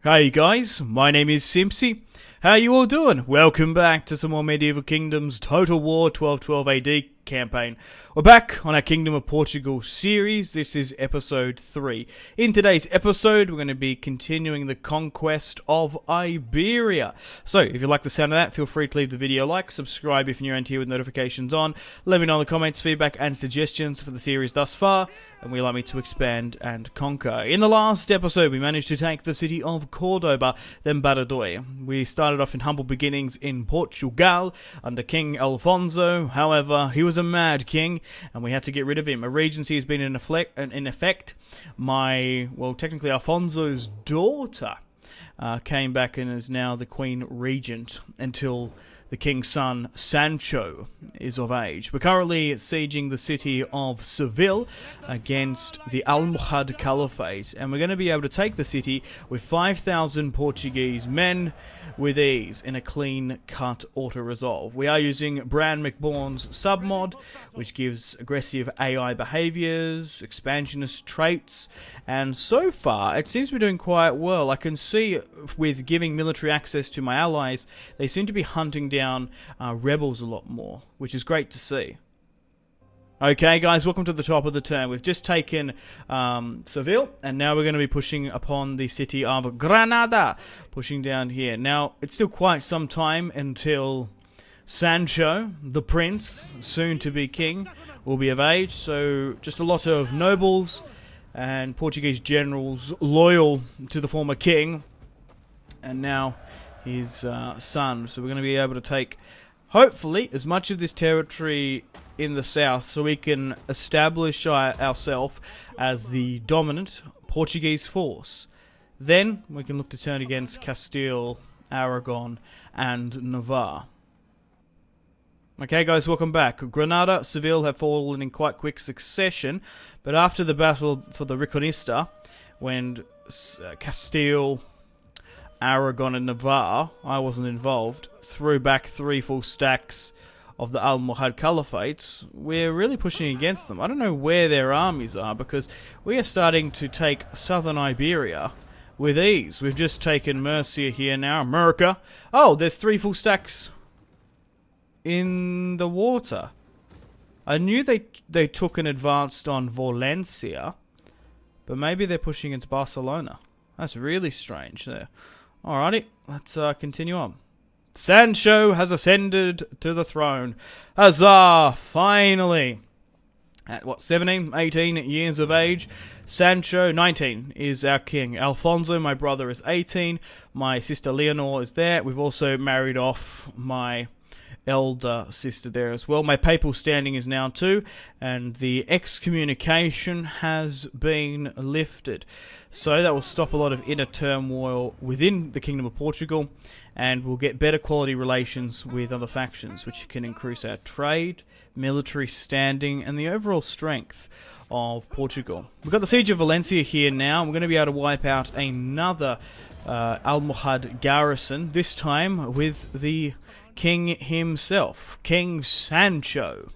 Hey guys, my name is Simpzy. How you all doing? Welcome back to some more Medieval Kingdoms Total War 1212 AD campaign. We're back on our Kingdom of Portugal series. This is episode 3. In today's episode, we're going to be continuing the conquest of Iberia. So, if you like the sound of that, feel free to leave the video a like, subscribe if you're new around here with notifications on. Let me know in the comments, feedback and suggestions for the series thus far, and we'd like me to expand and conquer. In the last episode, we managed to take the city of Cordoba, then Badajoz. We started off in humble beginnings in Portugal under King Alfonso. However, he was a mad king, and we had to get rid of him. A regency has been in effect. Technically Alfonso's daughter came back and is now the Queen Regent until the king's son, Sancho, is of age. We're currently sieging the city of Seville against the Almohad Caliphate, and we're going to be able to take the city with 5,000 Portuguese men with ease in a clean-cut auto-resolve. We are using Bran McBourne's submod, which gives aggressive AI behaviors, expansionist traits, and so far it seems to be doing quite well. I can see with giving military access to my allies, they seem to be hunting down rebels a lot more, which is great to see. Okay guys, welcome to the top of the turn. We've just taken Seville, and now we're going to be pushing upon the city of Granada, pushing down here. Now, it's still quite some time until Sancho, the prince, soon to be king, will be of age, so just a lot of nobles and Portuguese generals loyal to the former king, and now his son. So we're going to be able to take, hopefully, as much of this territory in the south so we can establish ourselves as the dominant Portuguese force. Then we can look to turn against Castile, Aragon, and Navarre. Okay guys, welcome back. Granada, Seville have fallen in quite quick succession, but after the battle for the Reconquista, when Castile, Aragon and Navarre, I wasn't involved, threw back 3 full stacks of the Almohad Caliphate, we're really pushing against them. I don't know where their armies are, because we are starting to take southern Iberia with ease. We've just taken Murcia here now, America. Oh, there's 3 full stacks in the water. I knew they took an advance on Valencia, but maybe they're pushing into Barcelona. That's really strange there. Alrighty, let's continue on. Sancho has ascended to the throne. Huzzah! Finally! At what, 17, 18 years of age? Sancho, 19, is our king. Alfonso, my brother, is 18. My sister Leonor is there. We've also married off my elder sister there as well. My papal standing is now 2, and the excommunication has been lifted. So that will stop a lot of inner turmoil within the Kingdom of Portugal, and we'll get better quality relations with other factions, which can increase our trade, military standing, and the overall strength of Portugal. We've got the Siege of Valencia here now. We're going to be able to wipe out another Almohad garrison, this time with the king himself, King Sancho.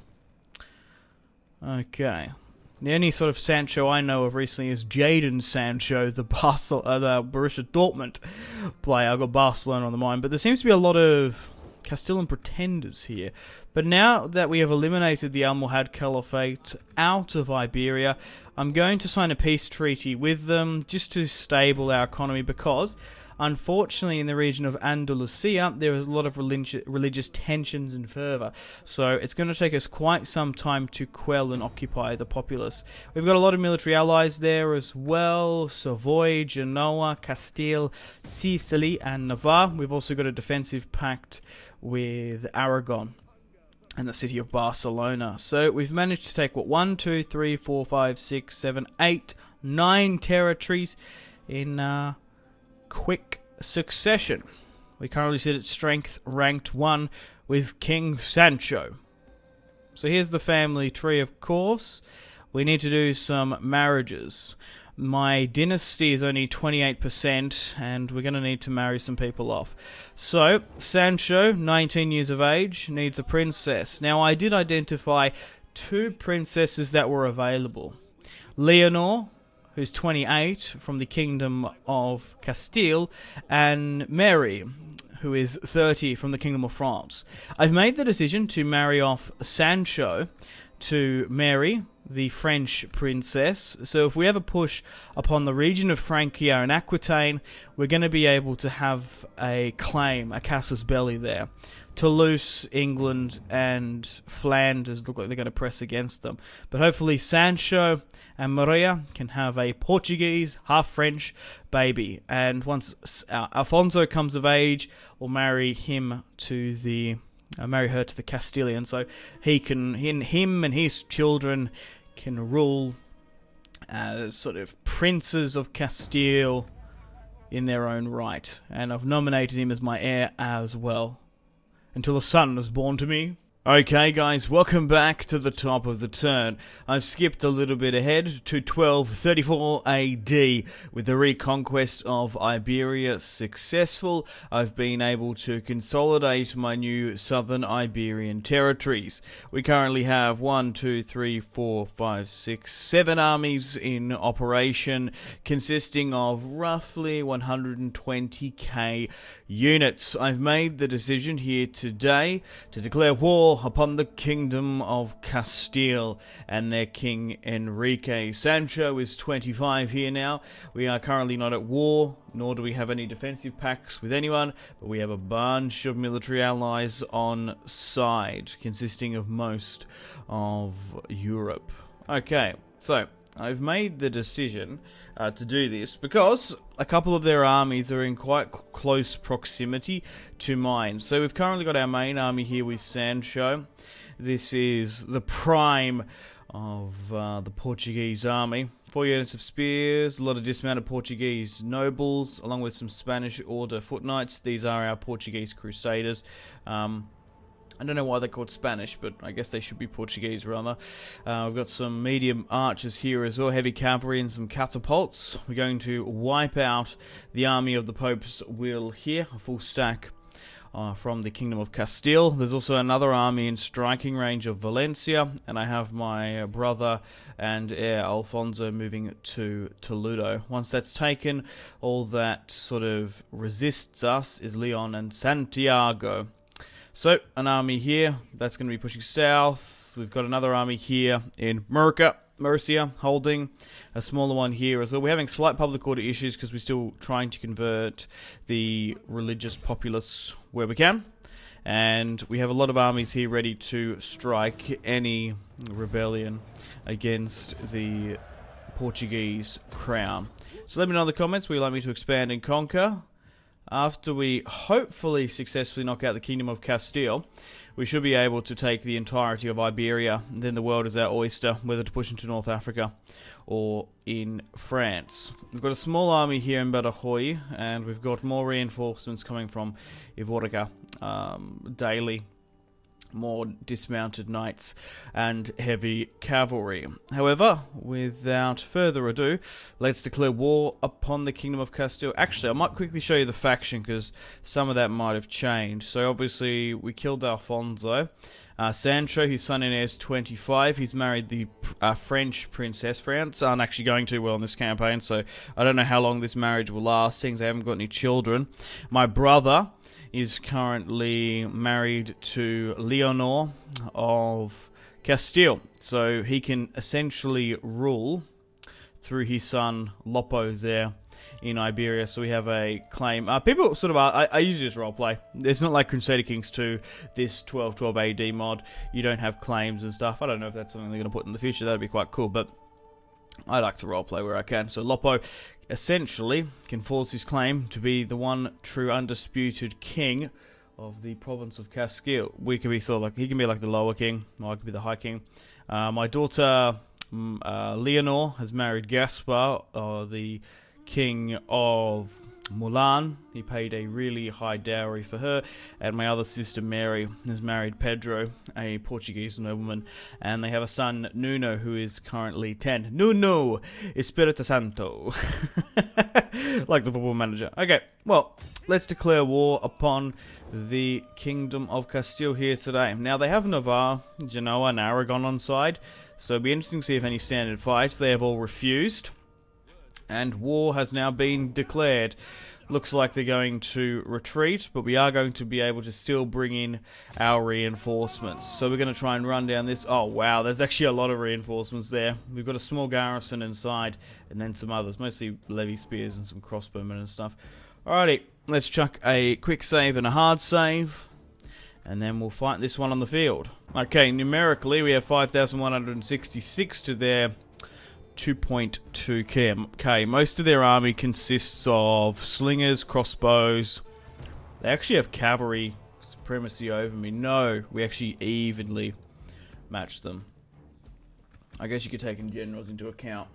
Okay. The only sort of Sancho I know of recently is Jadon Sancho, the Borussia Dortmund player. I've got Barcelona on the mind, but there seems to be a lot of Castilian pretenders here. But now that we have eliminated the Almohad Caliphate out of Iberia, I'm going to sign a peace treaty with them just to stable our economy, because unfortunately, in the region of Andalusia, there is a lot of religious tensions and fervour. So it's going to take us quite some time to quell and occupy the populace. We've got a lot of military allies there as well. Savoy, Genoa, Castile, Sicily and Navarre. We've also got a defensive pact with Aragon and the city of Barcelona. So we've managed to take, 1, 2, 3, 4, 5, 6, 7, 8, 9 territories in quick succession. We currently sit at strength ranked 1 with King Sancho. So here's the family tree, of course. We need to do some marriages. My dynasty is only 28%, and we're going to need to marry some people off. So, Sancho, 19 years of age, needs a princess. Now, I did identify 2 princesses that were available. Leonor, who's 28 from the Kingdom of Castile, and Mary, who is 30 from the Kingdom of France. I've made the decision to marry off Sancho to Mary, the French princess. So if we ever push upon the region of Francia and Aquitaine, we're going to be able to have a claim, a casus belli there. Toulouse, England, and Flanders look like they're going to press against them. But hopefully Sancho and Maria can have a Portuguese, half French baby. And once Alfonso comes of age, we'll marry him to the... marry her to the Castilian, so him and his children can rule as sort of princes of Castile in their own right. And I've nominated him as my heir as well, until a son is born to me. Okay guys, welcome back to the top of the turn. I've skipped a little bit ahead to 1234 AD with the reconquest of Iberia successful. I've been able to consolidate my new southern Iberian territories. We currently have 1, 2, 3, 4, 5, 6, 7 armies in operation, consisting of roughly 120k units. I've made the decision here today to declare war upon the Kingdom of Castile and their King Enrique. Sancho is 25 here now. We are currently not at war, nor do we have any defensive pacts with anyone, but we have a bunch of military allies on side, consisting of most of Europe. Okay, so I've made the decision to do this because a couple of their armies are in quite close proximity to mine. So we've currently got our main army here with Sancho. This is the prime of the Portuguese army. 4 units of spears, a lot of dismounted Portuguese nobles, along with some Spanish order foot knights. These are our Portuguese crusaders. I don't know why they're called Spanish, but I guess they should be Portuguese rather. We've got some medium archers here as well, heavy cavalry and some catapults. We're going to wipe out the army of the Pope's will here, a full stack from the Kingdom of Castile. There's also another army in striking range of Valencia, and I have my brother and heir Alfonso moving to Toledo. Once that's taken, all that sort of resists us is Leon and Santiago. So, an army here, that's going to be pushing south. We've got another army here in Murcia, holding a smaller one here as well. We're having slight public order issues because we're still trying to convert the religious populace where we can. And we have a lot of armies here ready to strike any rebellion against the Portuguese crown. So let me know in the comments, would you like me to expand and conquer? After we hopefully successfully knock out the Kingdom of Castile, we should be able to take the entirety of Iberia, and then the world is our oyster, whether to push into North Africa or in France. We've got a small army here in Badajoz, and we've got more reinforcements coming from Ivorca daily. More dismounted knights and heavy cavalry. However, without further ado, let's declare war upon the Kingdom of Castile. Actually, I might quickly show you the faction because some of that might have changed. So obviously, we killed Alfonso. Sancho, his son and heir, is 25. He's married the French princess. France aren't actually going too well in this campaign, so I don't know how long this marriage will last, since I haven't got any children. My brother is currently married to Leonor of Castile, so he can essentially rule through his son Lopo there in Iberia. So we have a claim. People sort of are, I usually just roleplay. It's not like Crusader Kings 2, this 1212 AD mod. You don't have claims and stuff. I don't know if that's something they're going to put in the future. That'd be quite cool, but I like to roleplay where I can. So Lopo essentially can force his claim to be the one true undisputed king of the province of Castile. We can be sort of like, he can be like the lower king, or I could be the high king. My daughter Leonor has married Gaspar, the king of Mulan. He paid a really high dowry for her, and my other sister Mary has married Pedro, a Portuguese nobleman, and they have a son Nuno who is currently 10. Nuno Espírito Santo, like the football manager. Okay, well, let's declare war upon the Kingdom of Castile here today. Now they have Navarre, Genoa, and Aragon on side, so it'll be interesting to see if any standard fights. They have all refused. And war has now been declared. Looks like they're going to retreat, but we are going to be able to still bring in our reinforcements. So we're going to try and run down this. Oh, wow, there's actually a lot of reinforcements there. We've got a small garrison inside, and then some others, mostly levy spears and some crossbowmen and stuff. Alrighty, let's chuck a quick save and a hard save, and then we'll fight this one on the field. Okay, numerically, we have 5,166 to their 2.2k. Most of their army consists of slingers, crossbows. They actually have cavalry supremacy over me. No, we actually evenly match them. I guess you could take in generals into account.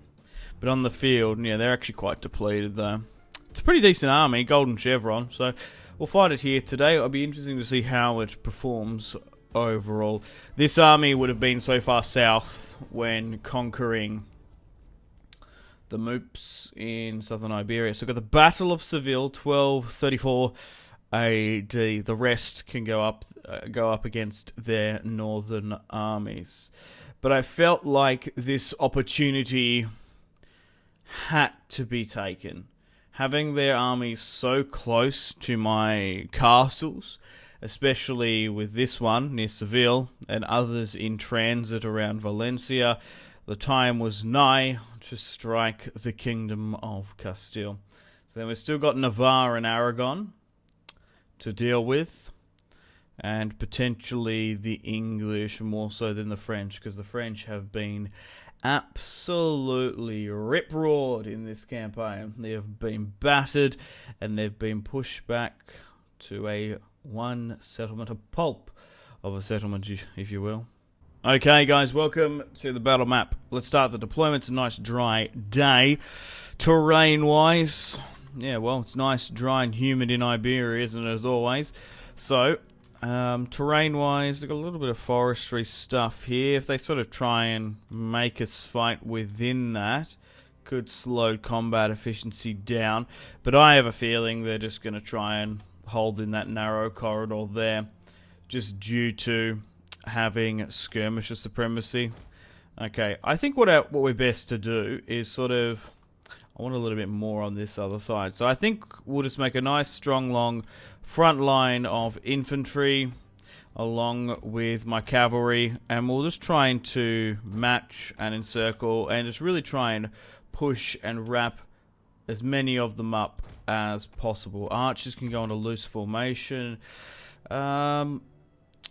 But on the field, yeah, they're actually quite depleted though. It's a pretty decent army, golden chevron, so we'll fight it here today. It'll be interesting to see how it performs overall. This army would have been so far south when conquering the Moops in southern Iberia. So we've got the Battle of Seville, 1234 AD. The rest can go up against their northern armies. But I felt like this opportunity had to be taken. Having their armies so close to my castles, especially with this one near Seville and others in transit around Valencia, the time was nigh to strike the Kingdom of Castile. So then we've still got Navarre and Aragon to deal with, and potentially the English more so than the French, because the French have been absolutely rip-roared in this campaign. They have been battered, and they've been pushed back to one settlement, a pulp of a settlement, if you will. Okay, guys, welcome to the battle map. Let's start the deployment. It's a nice dry day. Terrain-wise, yeah, well, it's nice, dry, and humid in Iberia, isn't it, as always? So, terrain-wise, they've got a little bit of forestry stuff here. If they sort of try and make us fight within that, could slow combat efficiency down. But I have a feeling they're just going to try and hold in that narrow corridor there, just due to having skirmisher supremacy. Okay, I think what we're best to do is sort of, I want a little bit more on this other side. So I think we'll just make a nice, strong, long front line of infantry along with my cavalry, and we'll just try to match and encircle and just really try and push and wrap as many of them up as possible. Archers can go into loose formation.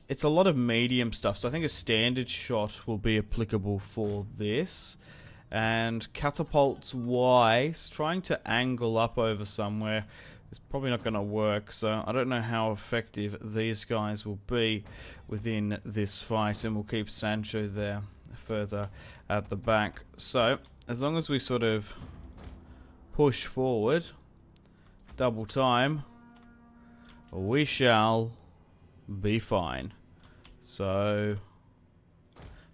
It's a lot of medium stuff, so I think a standard shot will be applicable for this. And catapults wise, trying to angle up over somewhere is probably not going to work, so I don't know how effective these guys will be within this fight, and we'll keep Sancho there further at the back. So, as long as we sort of push forward, double time, we shall be fine. So,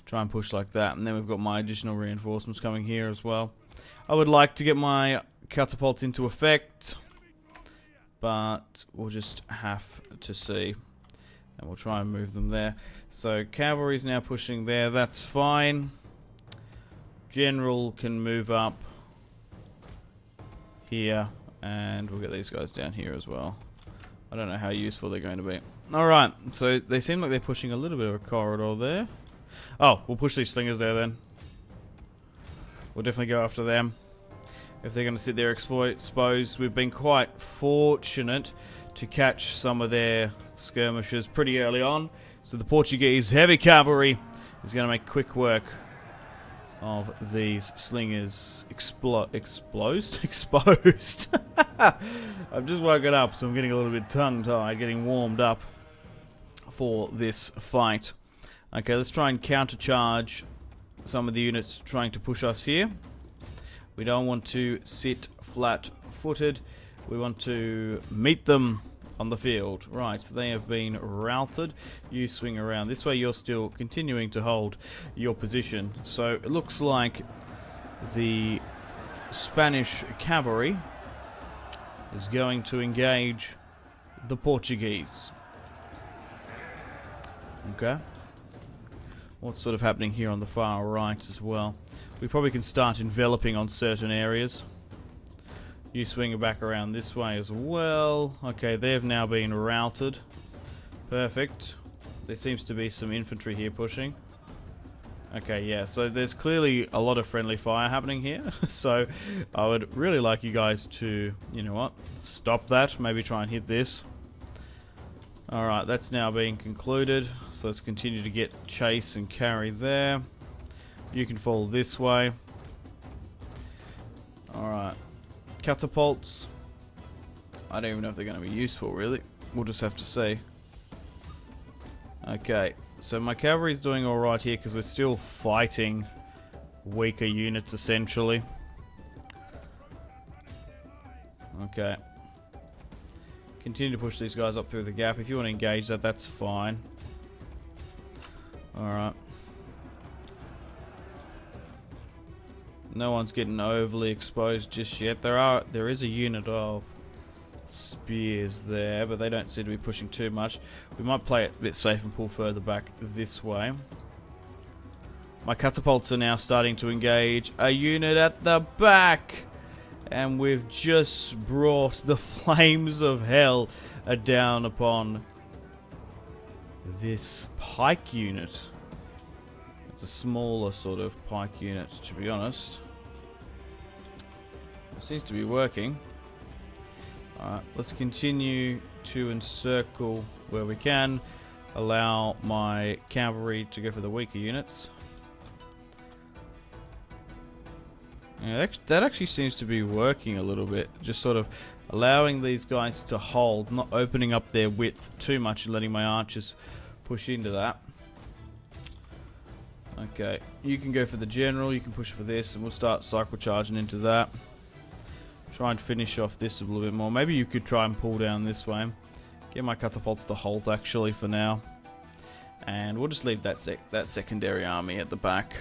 try and push like that, and then we've got my additional reinforcements coming here as well. I would like to get my catapults into effect, but we'll just have to see, and we'll try and move them there. So cavalry's now pushing there, that's fine. General can move up here, and we'll get these guys down here as well. I don't know how useful they're going to be. Alright, so they seem like they're pushing a little bit of a corridor there. Oh, we'll push these slingers there then. We'll definitely go after them. If they're going to sit there exposed, we've been quite fortunate to catch some of their skirmishers pretty early on. So the Portuguese heavy cavalry is going to make quick work of these slingers exposed. I've just woken up, so I'm getting a little bit tongue-tied, getting warmed up for this fight. Okay, let's try and countercharge some of the units trying to push us here. We don't want to sit flat-footed. We want to meet them on the field. Right, so they have been routed. You swing around. This way you're still continuing to hold your position. So it looks like the Spanish cavalry is going to engage the Portuguese. Okay. What's sort of happening here on the far right as well? We probably can start enveloping on certain areas. You swing it back around this way as well. Okay, they've now been routed. Perfect. There seems to be some infantry here pushing. Okay, yeah, so there's clearly a lot of friendly fire happening here. So I would really like you guys to, you know what, stop that. Maybe try and hit this. Alright, that's now being concluded. So let's continue to get chase and carry there. You can fall this way. Alright. Catapults. I don't even know if they're going to be useful, really. We'll just have to see. Okay, so my cavalry's doing alright here because we're still fighting weaker units, essentially. Okay. Continue to push these guys up through the gap. If you want to engage that, that's fine. Alright. No one's getting overly exposed just yet. There is a unit of spears there, but they don't seem to be pushing too much. We might play it a bit safe and pull further back this way. My catapults are now starting to engage a unit at the back, and we've just brought the flames of hell down upon this pike unit. It's a smaller sort of pike unit, to be honest. It seems to be working. Alright, let's continue to encircle where we can. Allow my cavalry to go for the weaker units. Yeah, that actually seems to be working a little bit. Just sort of allowing these guys to hold, not opening up their width too much and letting my archers push into that. Okay, you can go for the general, you can push for this, and we'll start cycle charging into that. Try and finish off this a little bit more. Maybe you could try and pull down this way. Get my catapults to halt actually for now. And we'll just leave that secondary army at the back.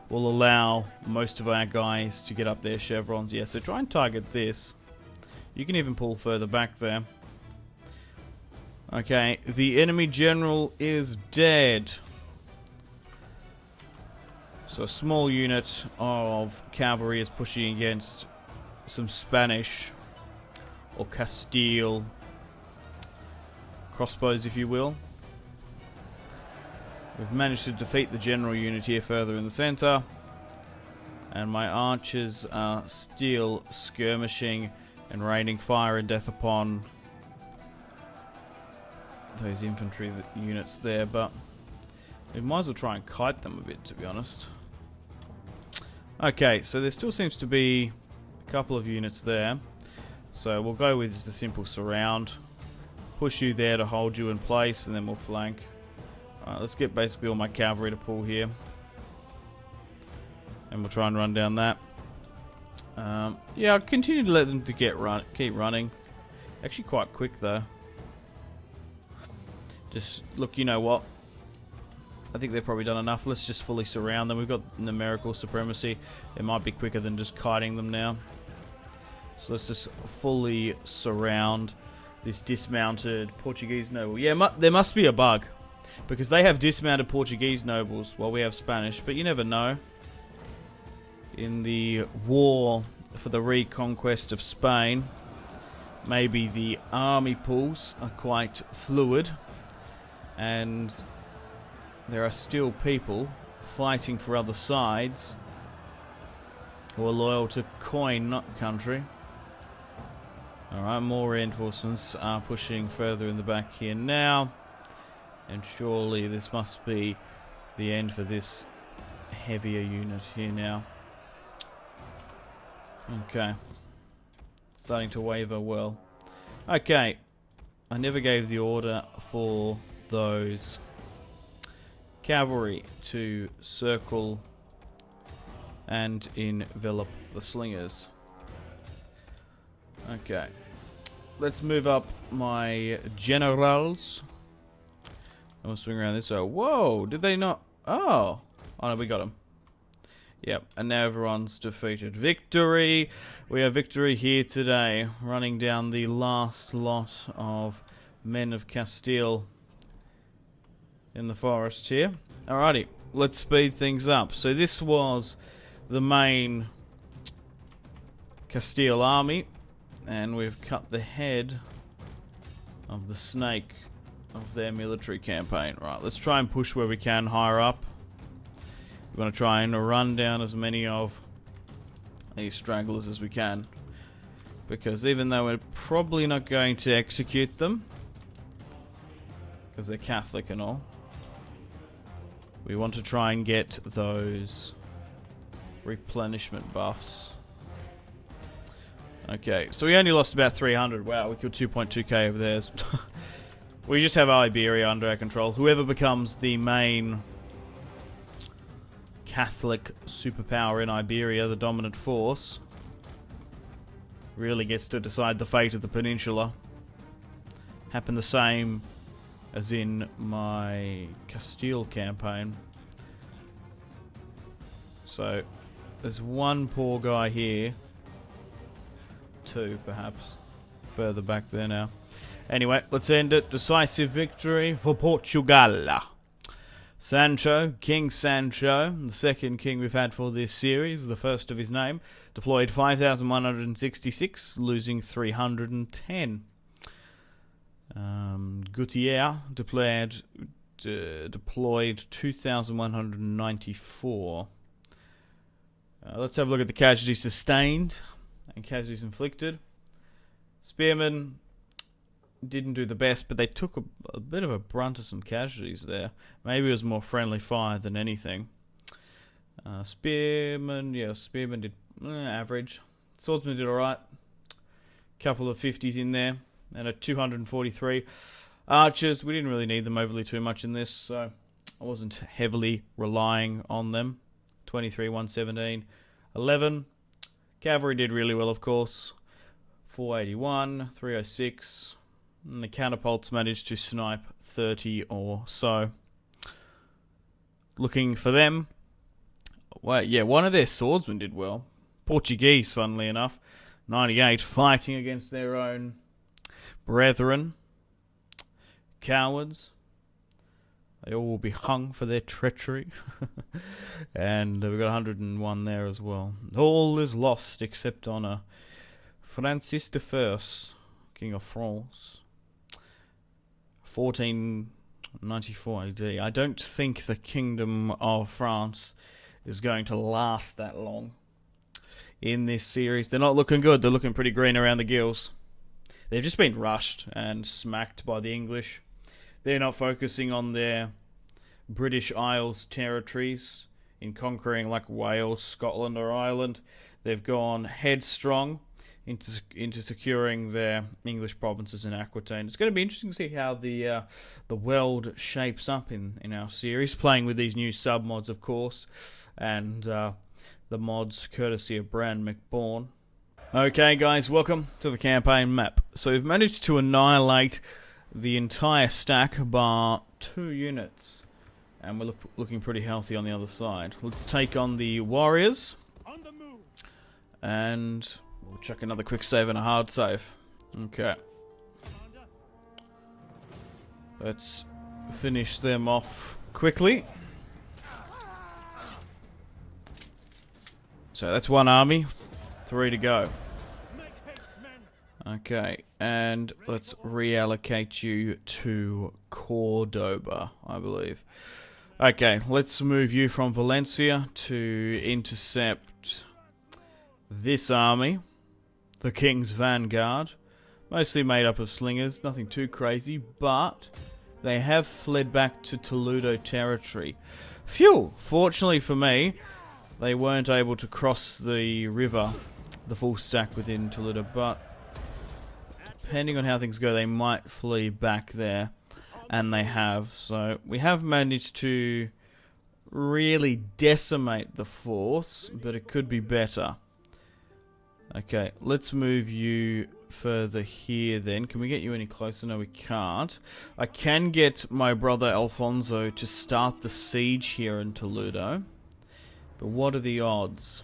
We'll allow most of our guys to get up their chevrons. Yeah, so try and target this. You can even pull further back there. Okay, the enemy general is dead. So a small unit of cavalry is pushing against some Spanish or Castile crossbows, if you will. We've managed to defeat the general unit here further in the center, and my archers are still skirmishing and raining fire and death upon those infantry units there, but we might as well try and kite them a bit, to be honest. Okay, so there still seems to be a couple of units there, so we'll go with just a simple surround. Push you there to hold you in place, and then we'll flank. Alright, let's get basically all my cavalry to pull here, and we'll try and run down that. Yeah, I'll continue to let them to keep running. Actually quite quick though. Just look, you know what? I think they've probably done enough. Let's just fully surround them. We've got numerical supremacy. It might be quicker than just kiting them now. So let's just fully surround this dismounted Portuguese noble. Yeah, there must be a bug, because they have dismounted Portuguese nobles while we have Spanish, but you never know. In the war for the reconquest of Spain, maybe the army pools are quite fluid, and there are still people fighting for other sides who are loyal to coin, not country. Alright, more reinforcements are pushing further in the back here now. And surely this must be the end for this heavier unit here now. Okay. Starting to waver well. Okay. I never gave the order for those cavalry to circle and envelop the slingers. Okay. Let's move up my generals. I'm gonna swing around this way. Whoa, did they not? Oh no, we got them. Yep, and now everyone's defeated. Victory! We have victory here today. Running down the last lot of men of Castile in the forest here. Alrighty, let's speed things up. So this was the main Castile army, and we've cut the head of the snake of their military campaign. Right, let's try and push where we can higher up. We're going to try and run down as many of these stragglers as we can, because even though we're probably not going to execute them because they're Catholic and all, we want to try and get those replenishment buffs. Okay, so we only lost about 300. Wow, we killed 2.2k over theirs. We just have Iberia under our control. Whoever becomes the main Catholic superpower in Iberia, the dominant force, really gets to decide the fate of the peninsula. Happened the same as in my Castile campaign. So, there's one poor guy here. Two, perhaps. Further back there now. Anyway, let's end it. Decisive victory for Portugal. Sancho, King Sancho, the second king we've had for this series, the first of his name, deployed 5,166, losing 310. Gutierre deployed 2,194. Let's have a look at the casualties sustained and casualties inflicted. Spearmen didn't do the best, but they took a bit of a brunt of some casualties there. Maybe it was more friendly fire than anything. Spearmen did average. Swordsmen did alright. Couple of 50s in there, and a 243. Archers, we didn't really need them overly too much in this, so I wasn't heavily relying on them. 23, 117, 11. Cavalry did really well, of course. 481, 306. And the counterpults managed to snipe 30 or so. Looking for them. Well, yeah, one of their swordsmen did well. Portuguese, funnily enough. 98, fighting against their own brethren. Cowards. They all will be hung for their treachery. And we've got 101 there as well. All is lost except on Francis I, King of France. 1494 AD. I don't think the Kingdom of France is going to last that long in this series. They're not looking good. They're looking pretty green around the gills. They've just been rushed and smacked by the English. They're not focusing on their British Isles territories in conquering like Wales, Scotland or Ireland. They've gone headstrong into securing their English provinces in Aquitaine. It's going to be interesting to see how the world shapes up in our series, playing with these new sub-mods, of course, and the mods courtesy of Brand McBourne. Okay, guys, welcome to the campaign map. So we've managed to annihilate the entire stack bar 2 units, and we're looking pretty healthy on the other side. Let's take on the warriors, and we'll chuck another quick save and a hard save. Okay. Let's finish them off quickly. So that's one army, 3 to go. Okay, and let's reallocate you to Cordoba, I believe. Okay, let's move you from Valencia to intercept this army, the King's Vanguard. Mostly made up of slingers, nothing too crazy, but they have fled back to Toledo territory. Phew! Fortunately for me, they weren't able to cross the river, the full stack within Toledo, but depending on how things go, they might flee back there, and they have. So we have managed to really decimate the force, but it could be better. Okay, let's move you further here then. Can we get you any closer? No, we can't. I can get my brother Alfonso to start the siege here in Toledo, but what are the odds?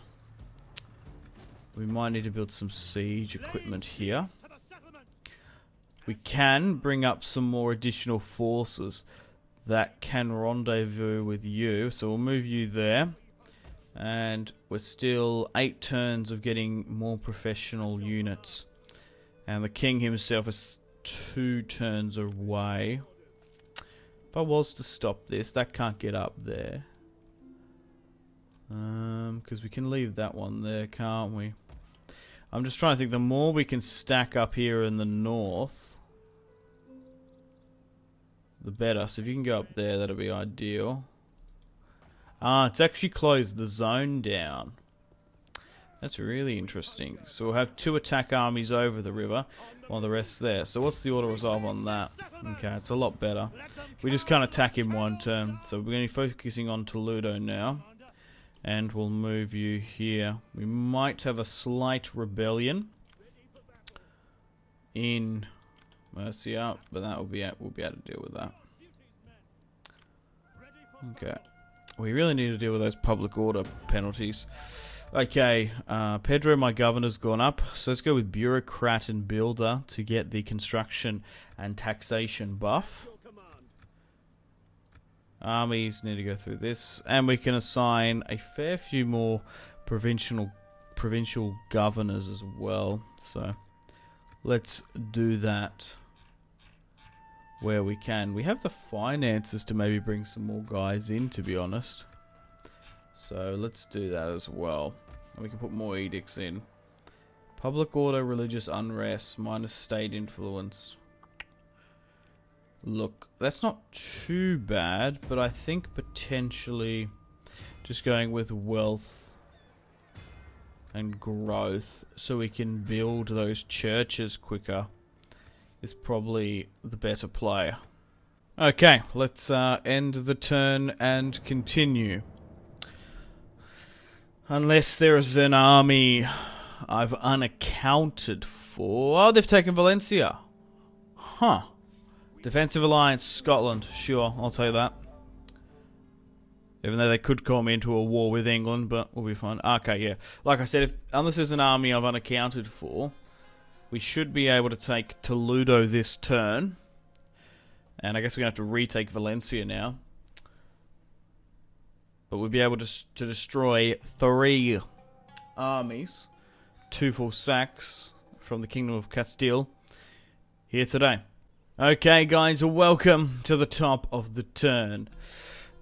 We might need to build some siege equipment here. We can bring up some more additional forces that can rendezvous with you, so we'll move you there. And we're still 8 turns of getting more professional units. And the king himself is 2 turns away. If I was to stop this, that can't get up there. Because we can leave that one there, can't we? I'm just trying to think, the more we can stack up here in the north, the better. So if you can go up there, that'll be ideal. Ah, it's actually closed the zone down. That's really interesting. So we'll have 2 attack armies over the river, while the rest's there. So what's the auto-resolve on that? Okay, it's a lot better. We just can't attack in 1 turn. So we're going to be focusing on Toledo now. And we'll move you here. We might have a slight rebellion in Murcia, but that will be we'll be able to deal with that. Okay. We really need to deal with those public order penalties. Okay, Pedro, my governor's gone up, so let's go with bureaucrat and builder to get the construction and taxation buff. Armies need to go through this, and we can assign a fair few more provincial governors as well. So let's do that where we can. We have the finances to maybe bring some more guys in, to be honest. So let's do that as well. And we can put more edicts in. Public order, religious unrest, minus state influence. Look, that's not too bad, but I think potentially just going with wealth and growth so we can build those churches quicker is probably the better play. Okay, let's end the turn and continue. Unless there is an army I've unaccounted for. Oh, they've taken Valencia. Huh. Defensive alliance, Scotland. Sure, I'll take that. Even though they could call me into a war with England, but we'll be fine. Okay, yeah. Like I said, unless there's an army I've unaccounted for, we should be able to take Toledo this turn. And I guess we're going to have to retake Valencia now. But we'll be able to destroy 3 armies, 2 full sacks from the Kingdom of Castile here today. Okay, guys, welcome to the top of the turn.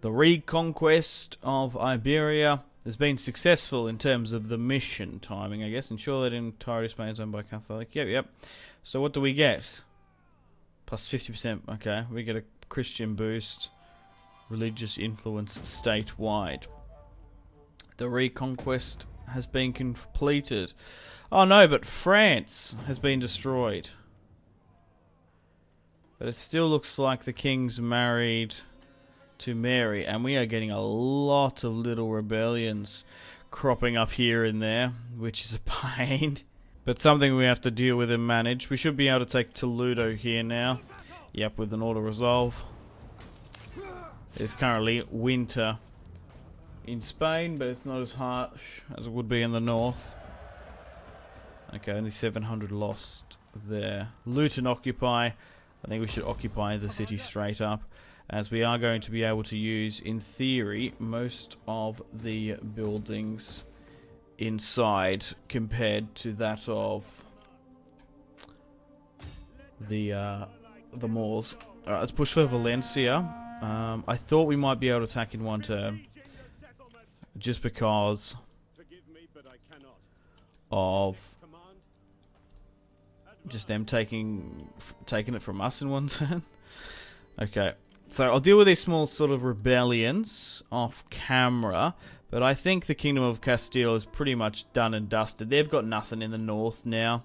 The reconquest of Iberia has been successful in terms of the mission timing, I guess. Ensure that entirety of Spain is owned by Catholic. Yep. So what do we get? Plus 50%. Okay, we get a Christian boost. Religious influence statewide. The reconquest has been completed. Oh no, but France has been destroyed. But it still looks like the king's married to Mary, and we are getting a lot of little rebellions cropping up here and there, which is a pain. But something we have to deal with and manage. We should be able to take Toledo here now. Yep, with an auto-resolve. There's currently winter in Spain, but it's not as harsh as it would be in the north. Okay, only 700 lost there. Loot and occupy. I think we should occupy the city straight up, as we are going to be able to use, in theory, most of the buildings inside compared to that of the Moors. Alright, let's push for Valencia. I thought we might be able to attack in 1 turn, just because of just them taking it from us in 1 turn. Okay, so I'll deal with these small sort of rebellions off camera, but I think the Kingdom of Castile is pretty much done and dusted. They've got nothing in the north now.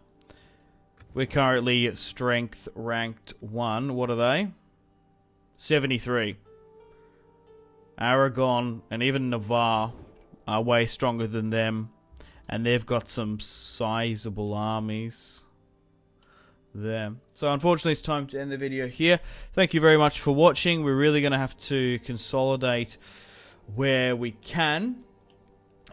We're currently strength ranked 1. What are they? 73. Aragon and even Navarre are way stronger than them, and they've got some sizable armies there. So unfortunately it's time to end the video here. Thank you very much for watching. We're really going to have to consolidate where we can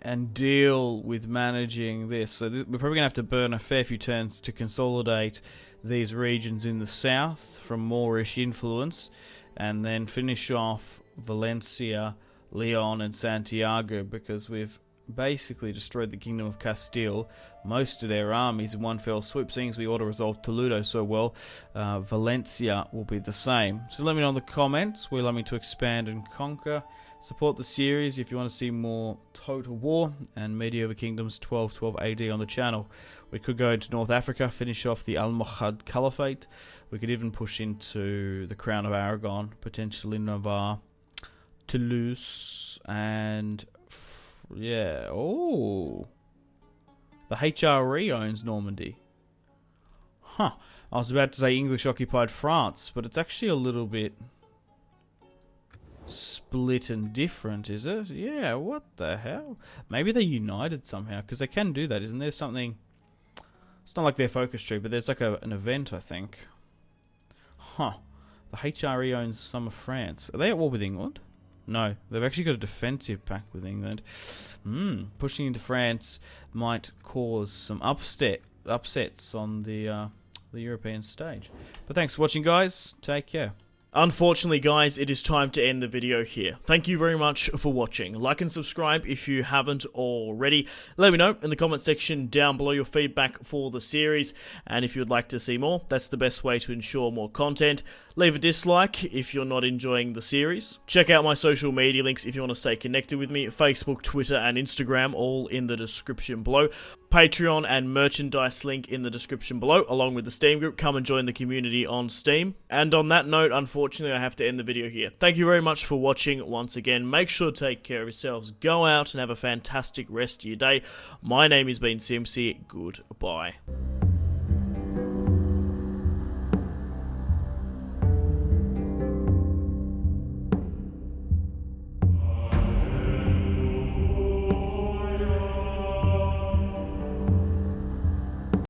and deal with managing this. So we're probably going to have to burn a fair few turns to consolidate these regions in the south from Moorish influence, and then finish off Valencia, Leon and Santiago, because we've basically destroyed the Kingdom of Castile, most of their armies in one fell swoop. Seeing as we auto-resolved Toledo so well, Valencia will be the same. So let me know in the comments, will you like me to expand and conquer? Support the series if you want to see more Total War and Medieval Kingdoms 1212 AD on the channel. We could go into North Africa, finish off the Almohad Caliphate. We could even push into the Crown of Aragon, potentially Navarre, Toulouse, and yeah, oh, the HRE owns Normandy. Huh, I was about to say English occupied France, but it's actually a little bit split and different, is it? Yeah, what the hell? Maybe they're united somehow, because they can do that. Isn't there something? It's not like their focus tree, but there's like an event, I think. Huh. The HRE owns some of France. Are they at war with England? No, they've actually got a defensive pact with England. Pushing into France might cause some upsets on the European stage. But thanks for watching, guys. Take care. Unfortunately, guys, it is time to end the video here. Thank you very much for watching. Like and subscribe if you haven't already. Let me know in the comment section down below your feedback for the series, and if you would like to see more, that's the best way to ensure more content. Leave a dislike if you're not enjoying the series. Check out my social media links if you want to stay connected with me. Facebook, Twitter, and Instagram, all in the description below. Patreon and merchandise link in the description below, along with the Steam group. Come and join the community on Steam. And on that note, unfortunately, I have to end the video here. Thank you very much for watching once again. Make sure to take care of yourselves. Go out and have a fantastic rest of your day. My name has been Simpzy. Goodbye.